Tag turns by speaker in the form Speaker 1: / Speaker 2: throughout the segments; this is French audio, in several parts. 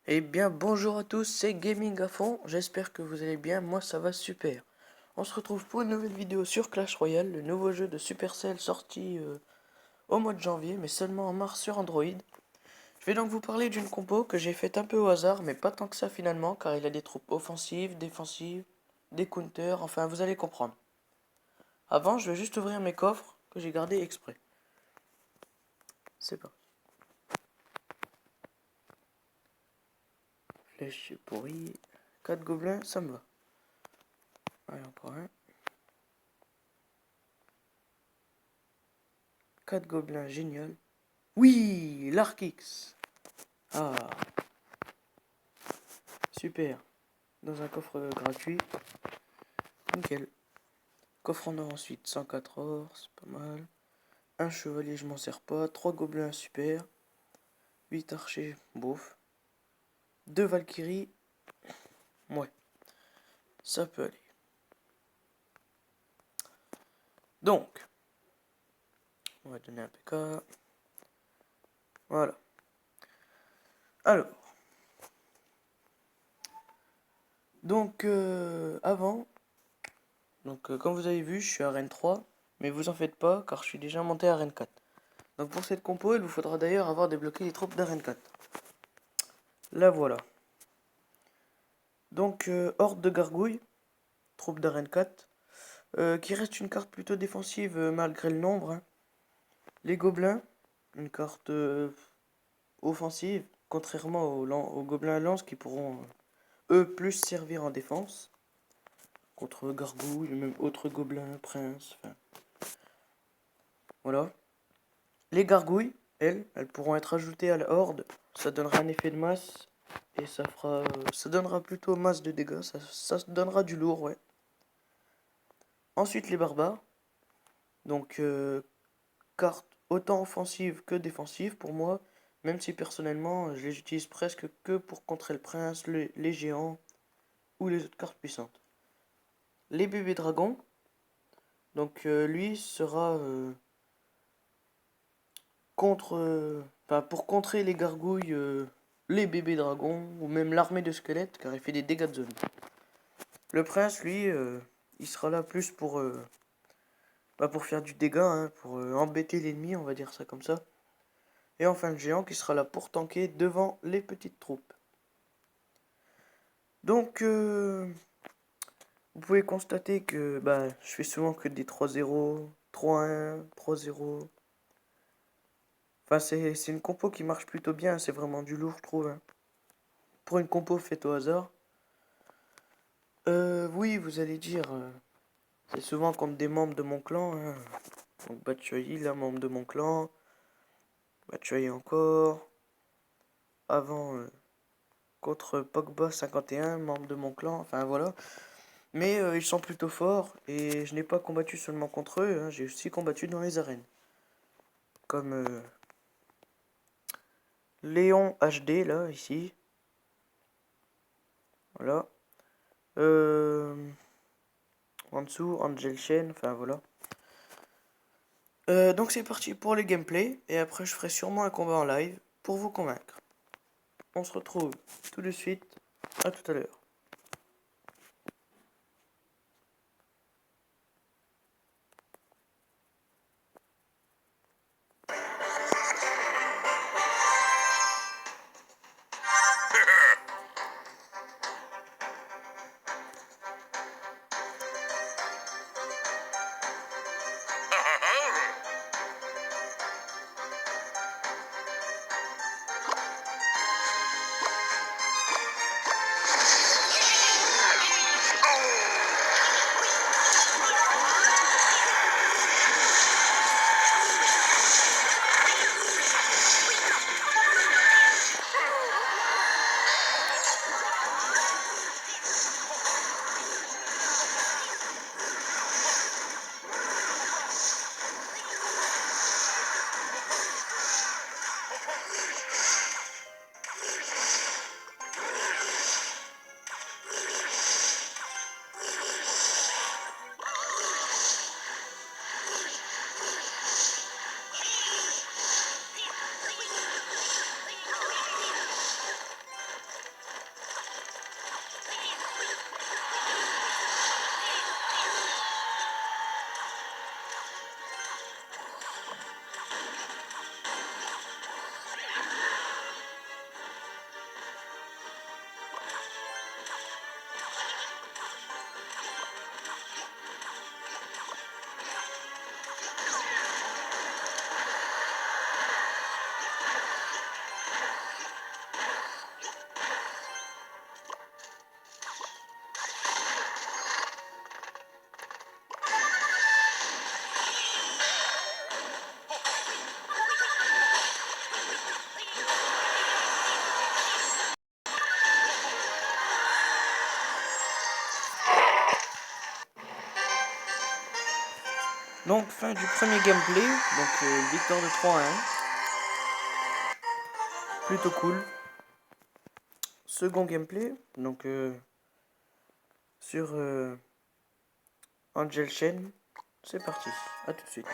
Speaker 1: Eh bien bonjour à tous, c'est Gaming à fond, j'espère que vous allez bien, moi ça va super. On se retrouve pour une nouvelle vidéo sur Clash Royale, le nouveau jeu de Supercell sorti au mois de janvier, mais seulement en mars sur Android. Je vais donc vous parler d'une compo que j'ai faite un peu au hasard, mais pas tant que ça finalement, car il a des troupes offensives, défensives, des counters, enfin vous allez comprendre. Avant, je vais juste ouvrir mes coffres que j'ai gardés exprès. C'est pas. Flèche pourrie, 4 gobelins, ça me va. Allez, encore un. 4 gobelins, génial. Oui, l'Arkix. Ah, super. Dans un coffre gratuit. Nickel. Coffre en or ensuite, 104 or, c'est pas mal. Un chevalier, je m'en sers pas. 3 gobelins, super. 8 archers, bof. 2 valkyries. Ouais, ça peut aller. Donc, on va donner un PK. Voilà. Alors. Donc, avant. Donc, comme vous avez vu, je suis à Rennes 3. Mais vous en faites pas, car je suis déjà monté à Rennes 4. Donc pour cette compo, il vous faudra d'ailleurs avoir débloqué les troupes d'Arène 4. La voilà. Donc Horde de Gargouilles, troupe d'Arène 4, qui reste une carte plutôt défensive malgré le nombre. Hein. Les Gobelins, une carte offensive, contrairement aux Gobelins à lance qui pourront, eux, plus servir en défense. Contre Gargouilles, même autres Gobelins, Princes, enfin... Voilà. Les Gargouilles, elles pourront être ajoutées à la Horde. Ça donnera un effet de masse. Et ça donnera plutôt masse de dégâts. Ça donnera du lourd, ouais. Ensuite, les barbares. Donc, carte autant offensive que défensive pour moi. Même si personnellement, je les utilise presque que pour contrer le prince, les géants ou les autres cartes puissantes. Les bébés dragons. Donc, lui sera pour contrer les gargouilles, les bébés dragons ou même l'armée de squelettes, car il fait des dégâts de zone. Le prince, lui, il sera là plus pour faire du dégât, hein, pour embêter l'ennemi, on va dire ça comme ça. Et enfin le géant qui sera là pour tanker devant les petites troupes. Donc, vous pouvez constater que je fais souvent que des 3-0, 3-1, 3-0. Enfin, c'est une compo qui marche plutôt bien, c'est vraiment du lourd, je trouve. Hein. Pour une compo faite au hasard. Oui, vous allez dire, c'est souvent contre des membres de mon clan. Hein. Donc Batshuayi, là, membre de mon clan. Batshuayi encore. Avant, contre Pogba 51, membre de mon clan. Enfin, voilà. Mais ils sont plutôt forts. Et je n'ai pas combattu seulement contre eux. Hein, j'ai aussi combattu dans les arènes. Comme Léon HD, là, ici. Voilà. En dessous, Angel Shen. Enfin, voilà. Donc c'est parti pour le gameplay. Et après, je ferai sûrement un combat en live pour vous convaincre. On se retrouve tout de suite. À tout à l'heure. Donc fin du premier gameplay, donc victoire de 3-1. Plutôt cool. Second gameplay, donc sur Angel Chain. C'est parti, à tout de suite.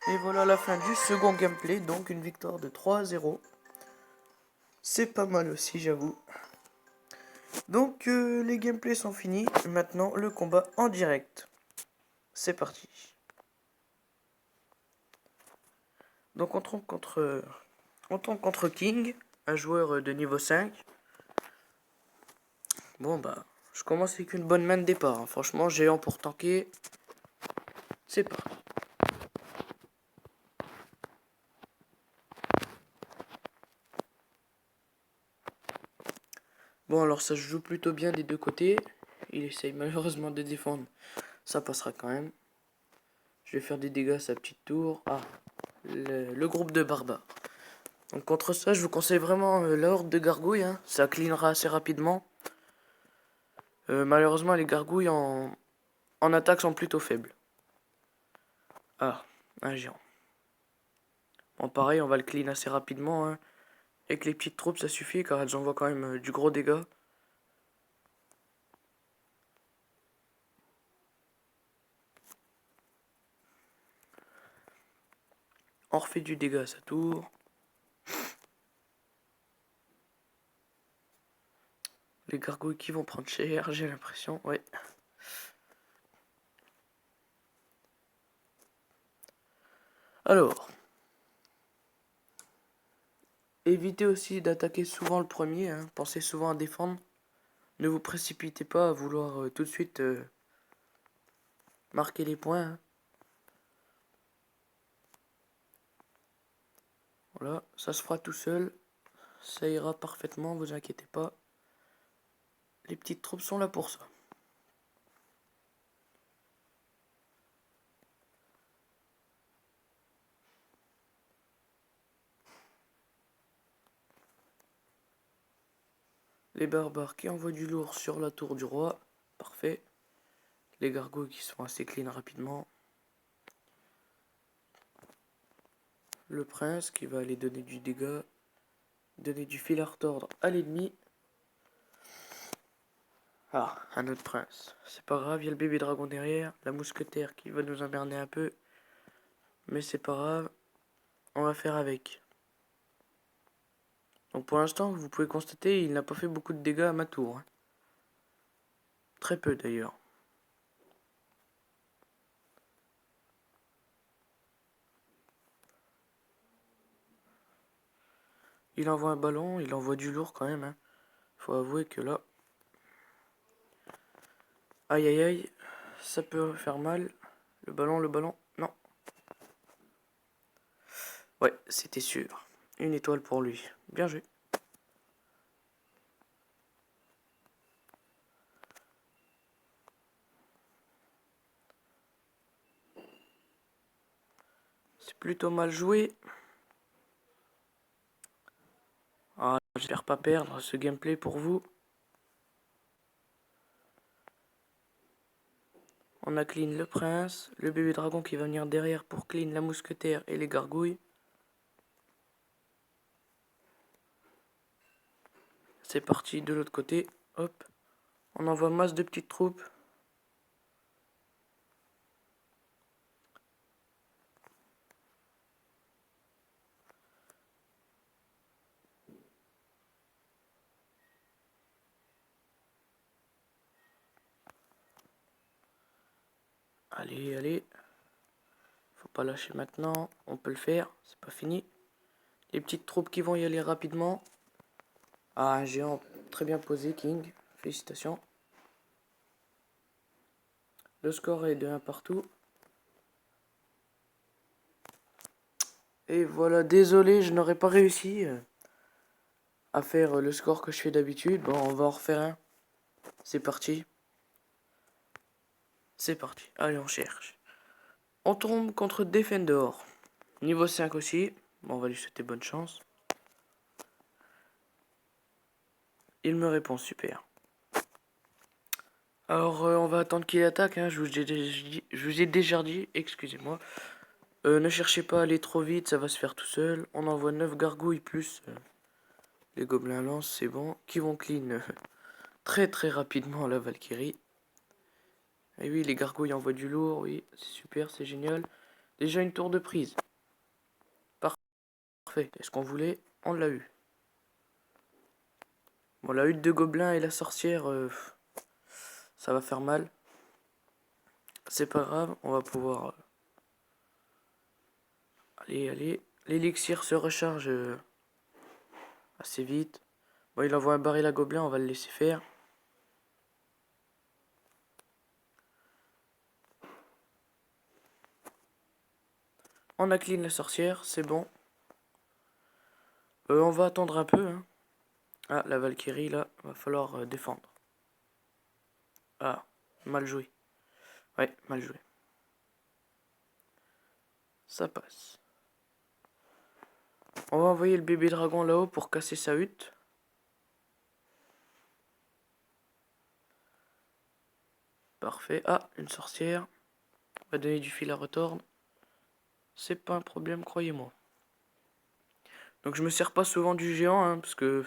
Speaker 1: Et voilà la fin du second gameplay, donc une victoire de 3-0. C'est pas mal aussi, j'avoue. Donc les gameplays sont finis, maintenant le combat en direct. C'est parti. Donc on tombe contre King, un joueur de niveau 5. Bon bah, je commence avec une bonne main de départ, hein. Franchement, géant pour tanker. C'est parti. Bon alors ça se joue plutôt bien des deux côtés. Il essaye malheureusement de défendre. Ça passera quand même. Je vais faire des dégâts à sa petite tour. Ah, le groupe de barbares. Donc contre ça, je vous conseille vraiment la horde de gargouilles, hein. Ça cleanera assez rapidement. Malheureusement, les gargouilles en attaque sont plutôt faibles. Ah, un géant. Bon, pareil, on va le clean assez rapidement, hein. Avec les petites troupes, ça suffit, car elles envoient quand même du gros dégât. On refait du dégât à sa tour. Les gargouilles qui vont prendre cher, j'ai l'impression, ouais. Alors, évitez aussi d'attaquer souvent le premier, hein. Pensez souvent à défendre. Ne vous précipitez pas à vouloir tout de suite marquer les points, hein. Voilà, ça se fera tout seul. Ça ira parfaitement, vous inquiétez pas. Les petites troupes sont là pour ça. Les barbares qui envoient du lourd sur la tour du roi. Parfait. Les gargouilles qui sont assez clean rapidement. Le prince qui va aller donner du dégât. Donner du fil à retordre à l'ennemi. Ah, un autre prince. C'est pas grave, il y a le bébé dragon derrière. La mousquetaire qui va nous emmerder un peu. Mais c'est pas grave. On va faire avec. Donc pour l'instant, vous pouvez constater, il n'a pas fait beaucoup de dégâts à ma tour. Hein. Très peu d'ailleurs. Il envoie un ballon, il envoie du lourd quand même. Hein. Faut avouer que là... Aïe aïe aïe, ça peut faire mal. Le ballon, non. Ouais, c'était sûr. Une étoile pour lui. Bien joué. C'est plutôt mal joué. Ah, j'espère pas perdre ce gameplay pour vous. On a clean le prince, le bébé dragon qui va venir derrière pour clean la mousquetaire et les gargouilles. C'est parti de l'autre côté. Hop. On envoie masse de petites troupes. Allez, allez. Faut pas lâcher maintenant. On peut le faire. C'est pas fini. Les petites troupes qui vont y aller rapidement. Ah, un géant très bien posé, King. Félicitations. Le score est de 1 partout. Et voilà, désolé, je n'aurais pas réussi à faire le score que je fais d'habitude. Bon, on va en refaire un. C'est parti. C'est parti. Allez, on cherche. On tombe contre Defender. Niveau 5 aussi. Bon, on va lui souhaiter bonne chance. Il me répond, super. Alors, on va attendre qu'il attaque. Hein. Je vous ai déjà dit, excusez-moi. Ne cherchez pas à aller trop vite, ça va se faire tout seul. On envoie 9 gargouilles plus les gobelins lance, c'est bon. Qui vont clean très très rapidement la Valkyrie. Et oui, les gargouilles envoient du lourd, oui, c'est super, c'est génial. Déjà une tour de prise. Parfait. Est-ce qu'on voulait? On l'a eu. Bon, la hutte de gobelins et la sorcière, ça va faire mal. C'est pas grave, on va pouvoir... Allez, allez. L'élixir se recharge assez vite. Bon, il envoie un baril à gobelins, on va le laisser faire. On a clean la sorcière, c'est bon. On va attendre un peu. Hein. Ah, la Valkyrie, là, va falloir défendre. Ah, mal joué. Ouais, mal joué. Ça passe. On va envoyer le bébé dragon là-haut pour casser sa hutte. Parfait. Ah, une sorcière. On va donner du fil à retordre. C'est pas un problème, croyez-moi. Donc je me sers pas souvent du géant, hein, parce que...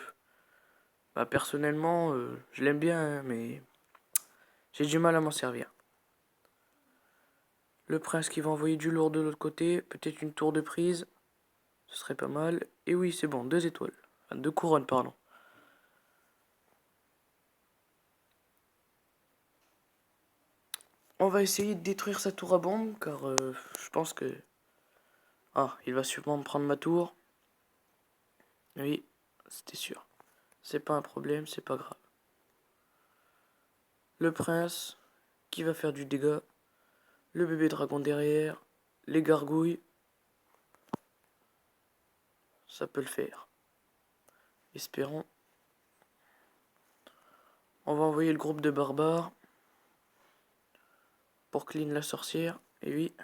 Speaker 1: Bah, personnellement, je l'aime bien, hein, mais... J'ai du mal à m'en servir. Le prince qui va envoyer du lourd de l'autre côté. Peut-être une tour de prise. Ce serait pas mal. Et oui, c'est bon, 2 étoiles. Enfin, 2 couronnes, pardon. On va essayer de détruire sa tour à bombe, car je pense que... Ah, il va sûrement me prendre ma tour. Oui, c'était sûr. C'est pas un problème, c'est pas grave. Le prince, qui va faire du dégât. Le bébé dragon derrière. Les gargouilles. Ça peut le faire. Espérons. On va envoyer le groupe de barbares. Pour clean la sorcière. Et oui.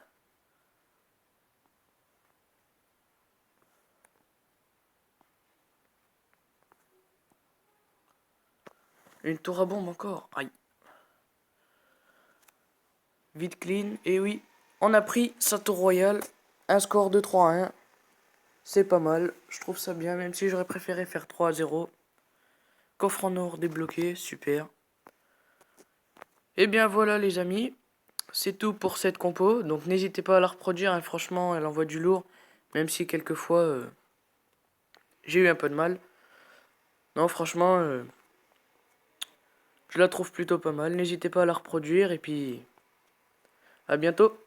Speaker 1: Une tour à bombe encore. Aïe. Vite clean. Et oui. On a pris sa tour royale. Un score de 3-1. C'est pas mal. Je trouve ça bien. Même si j'aurais préféré faire 3-0. Coffre en or débloqué. Super. Et bien voilà les amis. C'est tout pour cette compo. Donc n'hésitez pas à la reproduire. Hein. Franchement, elle envoie du lourd. Même si quelquefois j'ai eu un peu de mal. Non, franchement, je la trouve plutôt pas mal. N'hésitez pas à la reproduire et puis à bientôt.